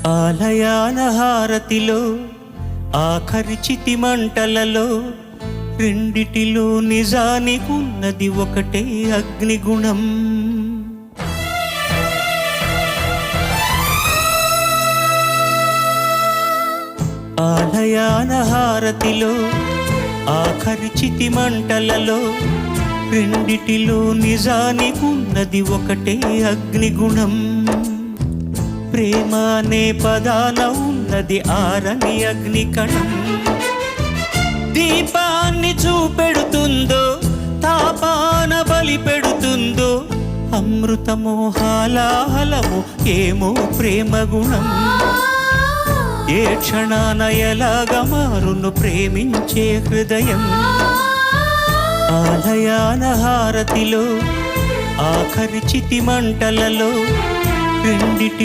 ఆలయాన హారతిలో ఆఖరి చితి మంటలలో రెండిటిలో నిజానికున్నది ఒకటే అగ్నిగుణం. ఆలయాన హారతిలో ఆఖరి చితి మంటలలో రెండిటిలో నిజానికున్నది ఒకటే అగ్నిగుణం. ప్రేమ అనే పదాన ఉన్నది ఆరని అగ్నికణం. దీపాన్ని చూపెడుతుందో తాపాన బలి పెడుతుందో అమృతమో హాలాహలమో ఏమో ప్రేమ గుణం. ఏ క్షణాన ఎలాగా మారును ప్రేమించే హృదయం. ఆలయాన హారతిలో ఆఖరి చితి మంటలలో రెండిటి